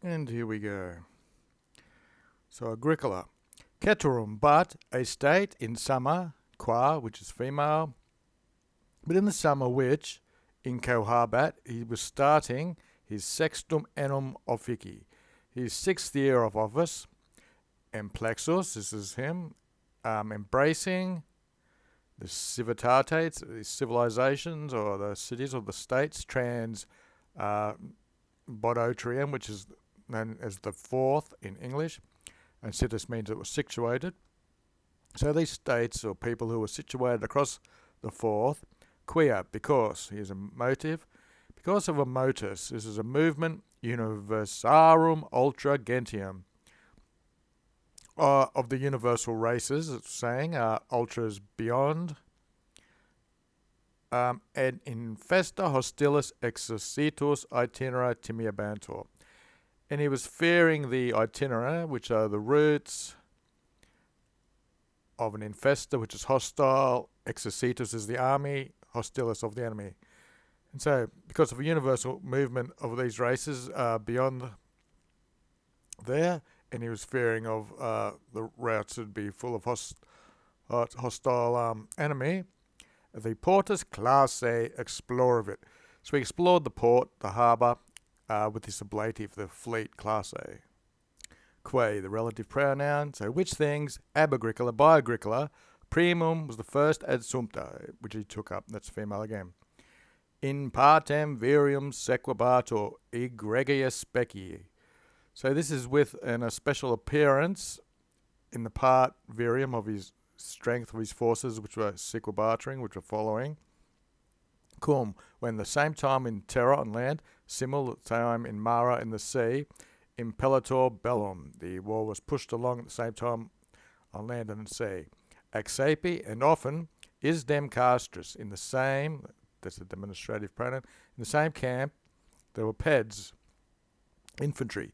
And here we go. So Agricola. Ceterum, but a state in summer, qua, which is female, but in the summer which, in cohabat, he was starting his sextum annum offici, his 6th year of office, emplexus, this is him, embracing the civitates, the civilizations or the cities or the states, trans bodotrium, which is known as the 4th in English, and situs means it was situated. So these states or people who were situated across the 4th, quia, because here's a motive, because of a motus, this is a movement universarum ultra gentium, of the universal races, it's saying, ultras beyond, and infesta hostilis exercitus itinera timiabantur. And he was fearing the itinera, which are the roots of an infesta, which is hostile. Exercitus is the army, hostilis of the enemy. And so, because of a universal movement of these races beyond there, and he was fearing of the routes would be full of hostile enemy, the portus classe exploravit. So he explored the port, the harbour, with this ablative, the fleet classe. Quae, the relative pronoun. So which things, ab Agricola, by Agricola, primum was the first ad sumpta, which he took up, that's female again. In partem virium sequabatur egregia specie. So this is with a special appearance in the part virium of his strength of his forces, which were sequabaturing, which were following. Cum, when the same time in terra on land, simul time in mara in the sea, impellitor bellum. The war was pushed along at the same time on land and sea. Accepi, and often, is dem castris, in the same, that's a demonstrative pronoun, in the same camp, there were peds, infantry,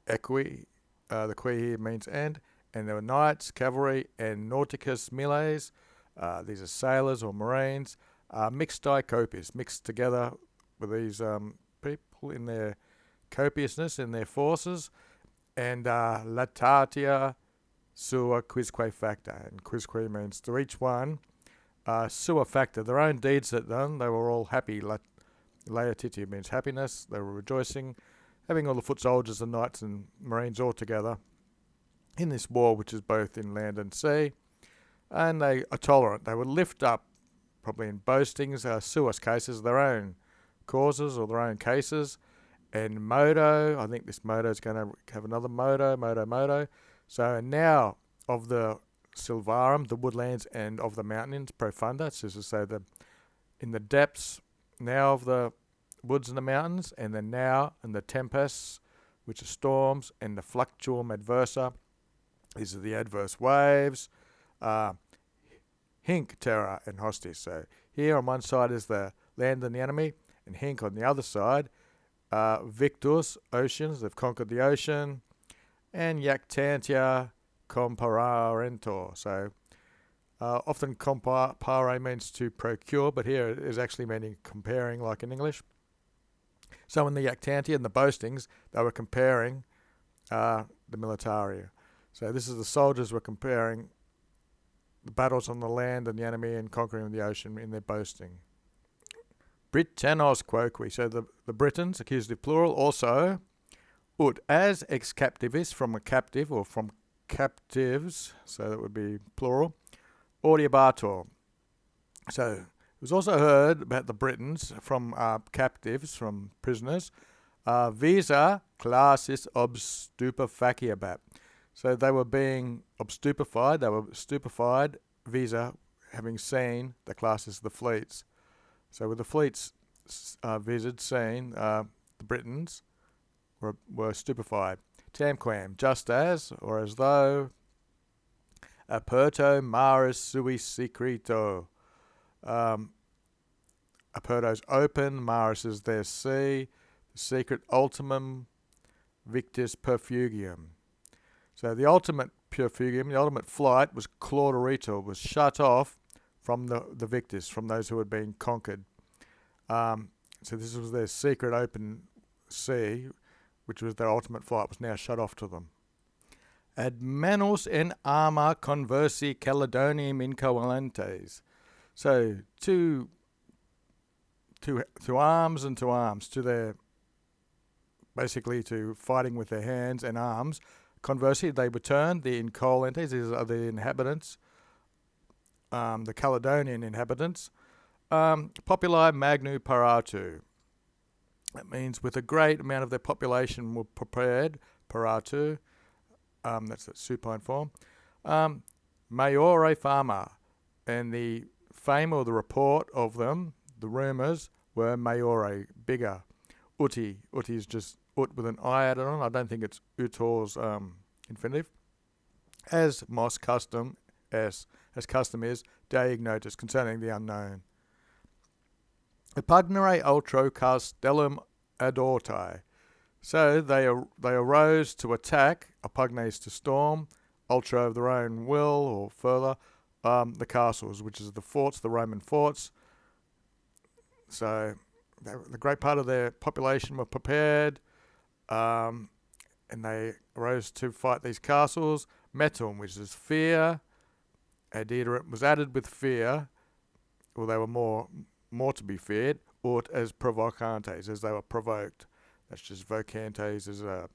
equi, the qui here means and there were knights, cavalry, and nauticus miles, these are sailors or marines, mixed copious, mixed together with these people in their copiousness, in their forces, and latatia sua quisque facta, and quisque means to each one, sua facta, their own deeds that done, they were all happy. Laetitia means happiness, they were rejoicing, having all the foot soldiers and knights and marines all together in this war, which is both in land and sea, and they are tolerant. They would lift up, probably in boastings, suas cases, their own causes or their own cases, and modo, I think this modo is going to have another modo. So now of the silvarum, the woodlands, and of the mountains, profunda, so to say in the depths now of the woods and the mountains, and then now in the tempests, which are storms, and the fluctuum adversa, these are the adverse waves, hinc, terra, and hostis. So here on one side is the land and the enemy, and hinc on the other side, victus, oceans, they've conquered the ocean, and jactantia compararentor. So often compare means to procure, but here it is actually meaning comparing, like in English. So in the jactantia and the boastings, they were comparing the militaria. So this is the soldiers were comparing the battles on the land and the enemy and conquering the ocean in their boasting. Britannos quoque, so the Britons, accusative plural, also, ut as ex captivis, from a captive or from captives, so that would be plural, audiabator. So it was also heard about the Britons from captives, from prisoners, visa classis obstupefaciabat. So they were being obstupefied, they were stupefied, visa, having seen the classes, the fleets. So with the fleets visited, seen, the Britons were stupefied. Tamquam, just as, or as though, aperto maris sui secreto. Aperto's open, maris is their sea, the secret ultimum victis perfugium. So the ultimate perfugium, the ultimate flight, was claudorito, was shut off from the victors, from those who had been conquered. So this was their secret open sea, which was their ultimate flight, was now shut off to them. Ad manus en arma conversi Caledonium incovalentes. So to arms and to arms, to their basically to fighting with their hands and arms. Conversely, they returned the incovalentes, these are the inhabitants, the Caledonian inhabitants, populi magnu paratu. That means with a great amount of their population were prepared, paratu, that's the supine form, maiore fama, and the fame or the report of them, the rumours, were maiore, bigger. Uti is just ut with an I added on. I don't think it's utor's infinitive. As custom is, de ignotus, concerning the unknown. Epugnere ultro castellum adorti. So they arose to attack, apugnes to storm, ultra of their own will or further, the castles, which is the forts, the Roman forts. So the great part of their population were prepared, and they arose to fight these castles. Metum, which is fear. Adederent was added with fear, or they were more to be feared. Aut as provocantes, as they were provoked. That's just vocantes is the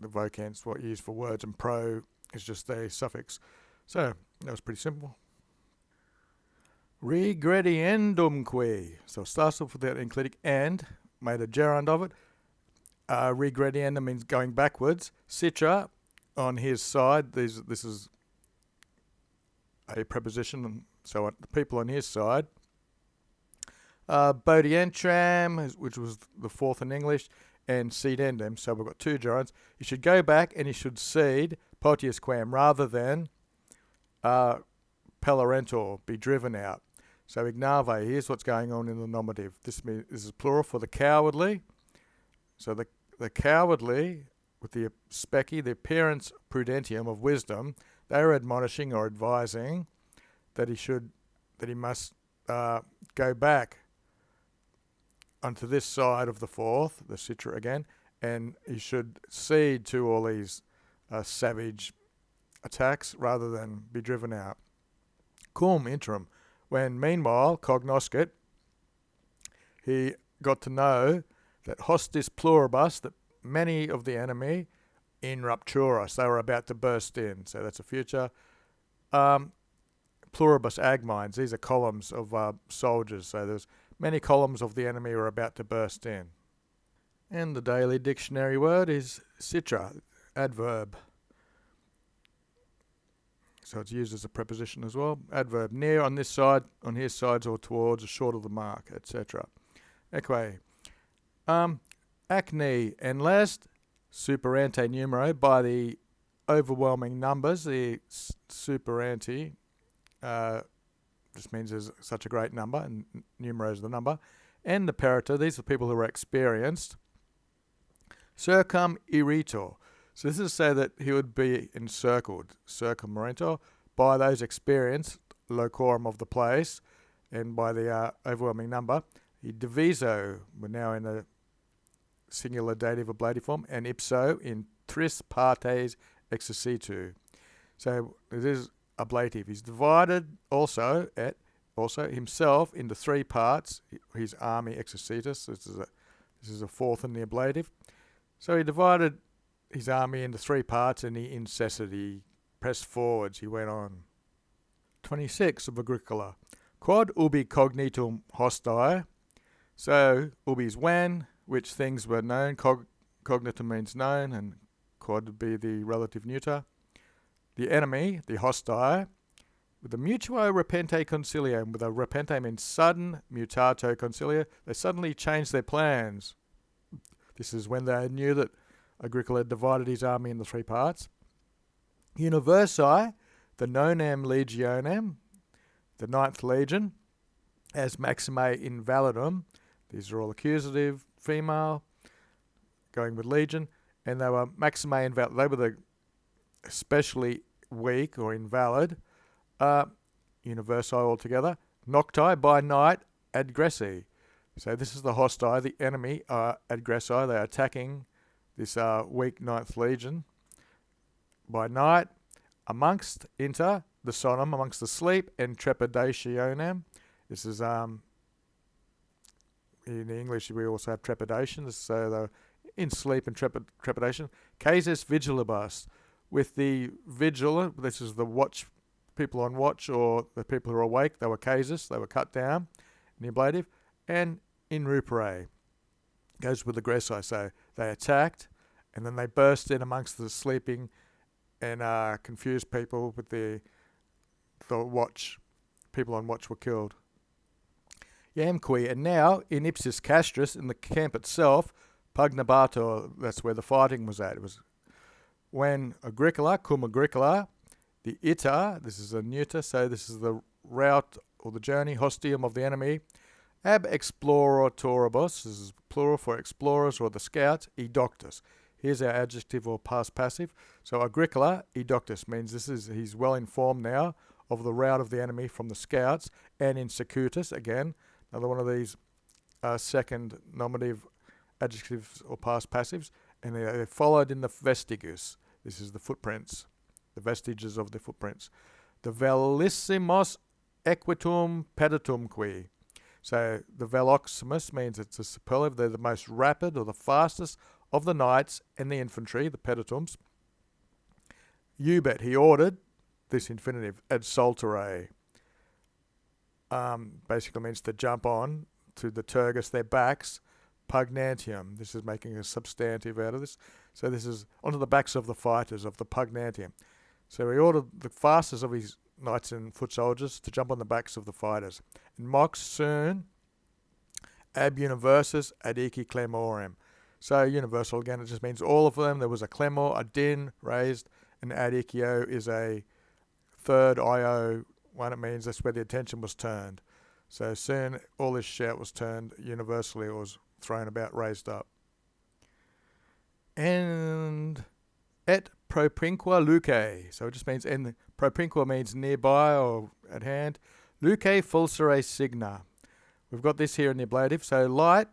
vocants what used for words, and pro is just the suffix. So that was pretty simple. Regrediendumque. So it starts off with that enclitic and, made a gerund of it. Regrediendum means going backwards. Citra, on his side, this is a preposition, so the people on his side. Bodientram, which was the fourth in English, and cedendum, so we've got two gerunds. You should go back and you should cede potiusquam rather than pellerentor, be driven out. So ignave, here's what's going on in the nominative. This is plural for the cowardly. So the cowardly, with the speci, the appearance prudentium of wisdom, they are admonishing or advising that he must go back onto this side of the fourth, the citra again, and he should cede to all these savage attacks rather than be driven out. Cum interim, when meanwhile cognoscit, he got to know that hostis pluribus, that many of the enemy in rupturas, they were about to burst in. So that's a future. Pluribus agmines, these are columns of soldiers. So there's many columns of the enemy were about to burst in. And the daily dictionary word is citra, adverb. So it's used as a preposition as well. Adverb, near, on this side, on his sides, or towards, or short of the mark, etc. Eque. Acne, and last, superante numero, by the overwhelming numbers, the superante, just means there's such a great number, and numero is the number, and the parita, these are people who are experienced. Circum iritor. So this is to say that he would be encircled, circumrentor, by those experienced locorum of the place, and by the overwhelming number. He diviso, we're now in the singular dative ablative form, and ipso in tris partes exercitu. So it is ablative. He's divided also himself into three parts. His army exercitus. This is a fourth in the ablative. So he divided his army into three parts, and he incessed, he pressed forwards, he went on. 26 of Agricola. Quod ubi cognitum hosti. So ubi is when, which things were known. Cognitum means known, and quod would be the relative neuter. The enemy, the hosti, with the mutuo repente concilium, with a repente means sudden, mutato concilia, they suddenly changed their plans. This is when they knew that Agricola had divided his army into three parts. Universi, the nonam legionem, the 9th legion, as maxime invalidum. These are all accusative, female, going with legion, and they were maxime invalid. They were the especially weak or invalid. Universi altogether. Nocti, by night, agressi. So this is the hostile, the enemy, aggressor. They are attacking this weak Ninth Legion. By night, amongst inter the sonum, amongst the sleep, and trepidationem. This is in English we also have trepidation. So they're in sleep and trepidation. Casus vigilibus, with the vigil. This is the watch, people on watch, or the people who are awake. They were casus. They were cut down in the ablative, and in rupere goes with aggressor. So they attacked, and then they burst in amongst the sleeping and confused people with the watch. People on watch were killed. Yamqui, and now in ipsis castris, in the camp itself, pugnabator, that's where the fighting was at. It was when Agricola, cum Agricola, the ita, this is a neuter, so this is the route or the journey, hostium of the enemy, ab exploratoribus, this is plural for explorers or the scouts, edoctus. Here's our adjective or past passive. So Agricola, edoctus, means he's well informed now of the route of the enemy from the scouts, and in secutus, again, another one of these second nominative adjectives or past passives, and they followed in the vestigus. This is the footprints, the vestiges of the footprints. The velissimos equitum peditumque. So the veloximus means it's a superlative. They're the most rapid or the fastest of the knights and the infantry, the peditums. Ubet, he ordered, this infinitive, ad saltere. Basically means to jump on to the tergus, their backs. Pugnantium, this is making a substantive out of this. So this is onto the backs of the fighters, of the pugnantium. So he ordered the fastest of his knights and foot soldiers to jump on the backs of the fighters. And mox soon ab universus adici clamorem. So universal, again, it just means all of them. There was a clamor, a din raised, and adicio is a third io one. It means that's where the attention was turned. So soon all this shout was turned universally, or was thrown about, raised up. And et propinqua luce. So it just means, and propinqua means nearby or at hand. Luce fulsere signa. We've got this here in the ablative. So light,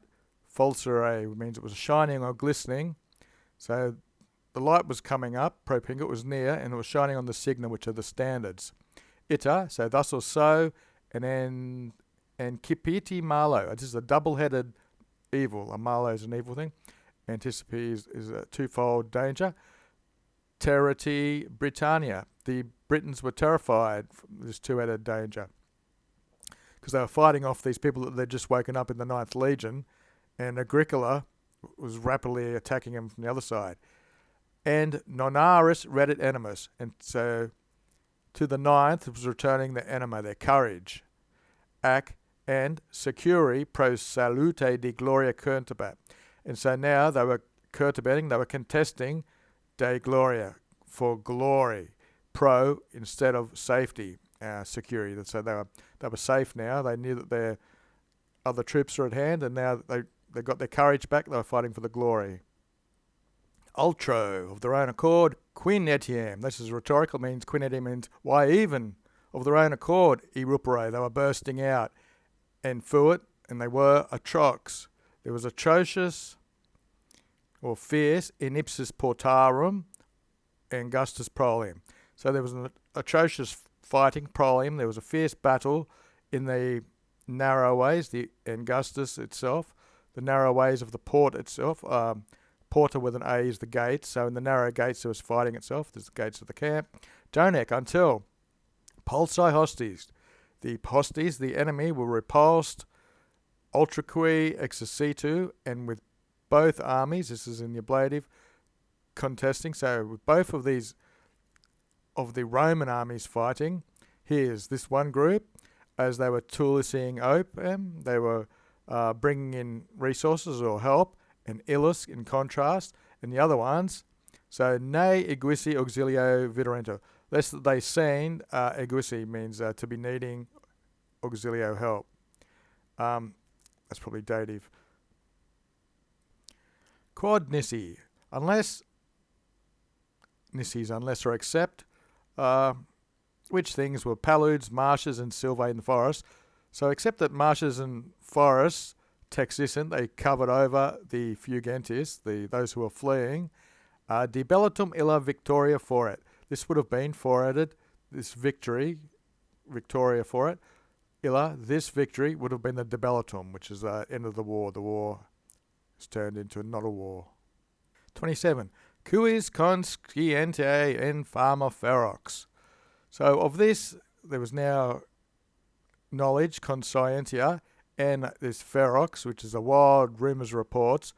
fulsere, means it was shining or glistening. So the light was coming up, propinqua, it was near, and it was shining on the signa, which are the standards. Ita, so thus or so, and then, and cipiti malo. This is a double-headed evil. A malo is an evil thing. Anticipe is a twofold danger. Terrati Britannia. The Britons were terrified from this two-headed danger, because they were fighting off these people that they'd just woken up in the Ninth Legion, and Agricola was rapidly attacking them from the other side. And nonaris reddit animus. And so to the ninth was returning their anima, their courage. Ac and securi pro salute de gloria curtabat. And so now they were curtabating, they were contesting de gloria, for glory, pro instead of safety, security. So they were safe now. They knew that their other troops were at hand, and now they got their courage back. They were fighting for the glory. Ultro, of their own accord, quin etiam. This is rhetorical, means quin etiam means why even, of their own accord, erupere, they were bursting out. And fuit, and they were atrox. There was atrocious or fierce in ipsis portarum angustus prolium. So there was an atrocious fighting, prolium. There was a fierce battle in the narrow ways, the angustus itself, the narrow ways of the port itself. Porta with an A is the gates. So in the narrow gates there was fighting itself. There's the gates of the camp. Donec until pulsi hostes. The hostes, the enemy, were repulsed ultraque exercitu, and with both armies, this is in the ablative, contesting. So with both of these, of the Roman armies fighting, here's this one group, as they were tulicing opium, they were bringing in resources or help, and illus in contrast, and the other ones, so ne iguisi auxilio viderento, lest that they seen, iguisi means to be needing auxilio help. That's probably dative. Quod nisi, unless or except, which things were paludes, marshes, and sylvae in the forest. So except that marshes and forests texissent, they covered over the fugentis, those who were fleeing. Debellatum illa victoria foret. This would have been foreted, this victory, victoria foret. Illa, this victory would have been the debellatum, which is the end of the war. The war is turned into not a war. 27. Quis consciente infama ferox. So of this, there was now knowledge, conscientia, and this ferox, which is the wild rumours, reports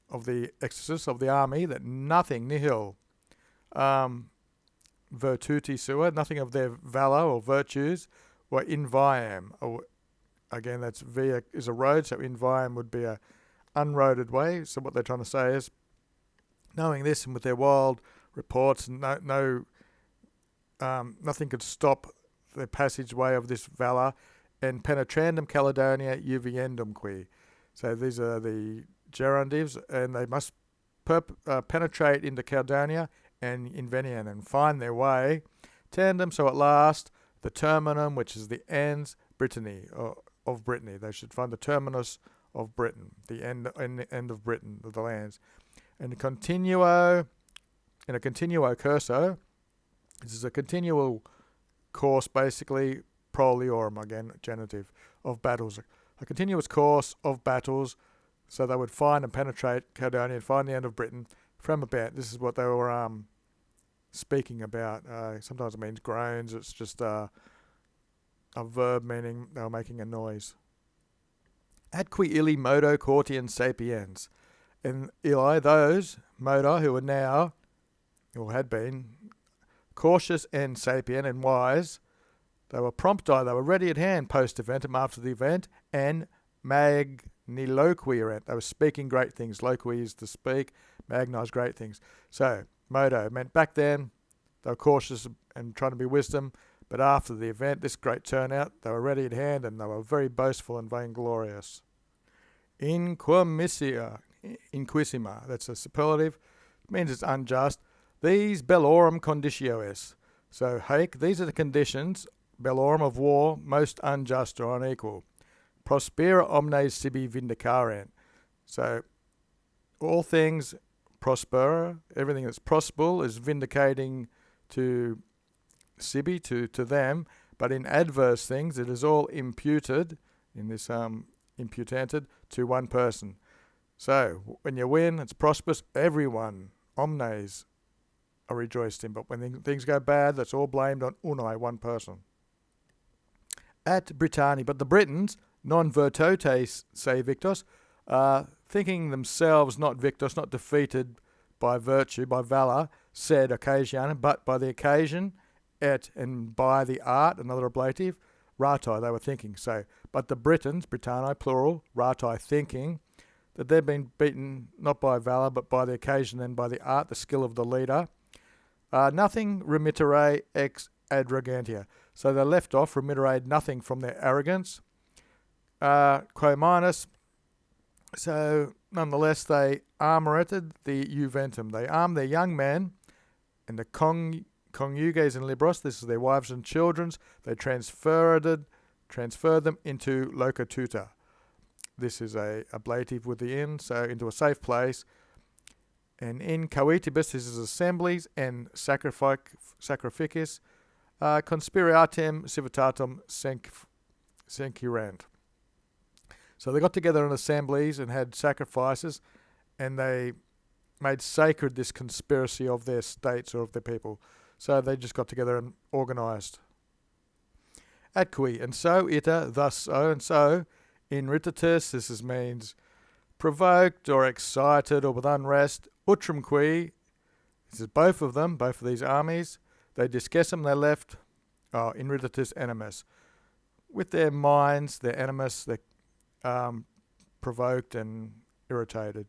of the exorcists of the army, that nothing, nihil, virtuti sua, nothing of their valour or virtues, were in viam. Again, that's via is a road, so in viam would be a unroaded way. So what they're trying to say is, knowing this and with their wild reports, nothing could stop the passageway of this valour, and penetrandum Caledonia juviendum qui. So these are the gerundives, and they must penetrate into Caledonia and Invenian and find their way. Tandem, so at last, the terminum, which is the ends, Brittany, of Brittany. They should find the terminus of Britain, the end of Britain, of the lands. And in a continuo curso, this is a continual course, basically, proliorum, again, genitive, of battles. A continuous course of battles, so they would find and penetrate Caledonia and find the end of Britain from about. This is what they were speaking about. Sometimes it means groans. It's just a verb meaning they were making a noise. Atqui illi modo cortian sapiens. And illi, those, moda, who are now, or had been, cautious and sapient and wise, they were prompti, they were ready at hand post-eventum, after the event, and magniloquierant. They were speaking great things. Loqui is to speak, magna is great things. So, modo meant back then, they were cautious and trying to be wisdom, but after the event, this great turnout, they were ready at hand and they were very boastful and vainglorious. Inquisima, that's a superlative, it means it's unjust. These bellorum conditio est. So, haec, these are the conditions, bellorum of war, most unjust or unequal. Prospera omnes sibi vindicarent. So, all things prospera, everything that's prosperable is vindicating to sibi, to them, but in adverse things it is all imputed, in this imputanted, to one person. So, when you win, it's prosperous, everyone, omnes, are rejoiced in, but when things go bad, that's all blamed on unai, one person. At Britannia, but the Britons, non virtotes se victos, thinking themselves not victos, not defeated by virtue, by valour, said occasion, but by the occasion, and by the art, another ablative, rati, they were thinking. So, but the Britons, Britanni, plural, rati, thinking, that they've been beaten not by valour, but by the occasion and by the art, the skill of the leader. Nothing remittere ex adrogantia. So they left off, remittere, nothing from their arrogance. Quo minus, so nonetheless they armoreted the juventum. They armed their young men and the conjuges and libros, this is their wives and children, they transferred them into locututa. This is a ablative with the in, so into a safe place. And in coitibus, this is assemblies and sacrificis, conspiratem civitatum sencurant. So they got together in assemblies and had sacrifices, and they made sacred this conspiracy of their states or of their people. So they just got together and organised. Atqui, and so ita, thus so, and so, in ritatis, this means provoked or excited or with unrest. Utrum qui, this is both of them, both of these armies, they discessum, they left, in ritatis animus. With their minds, their animus, they're provoked and irritated.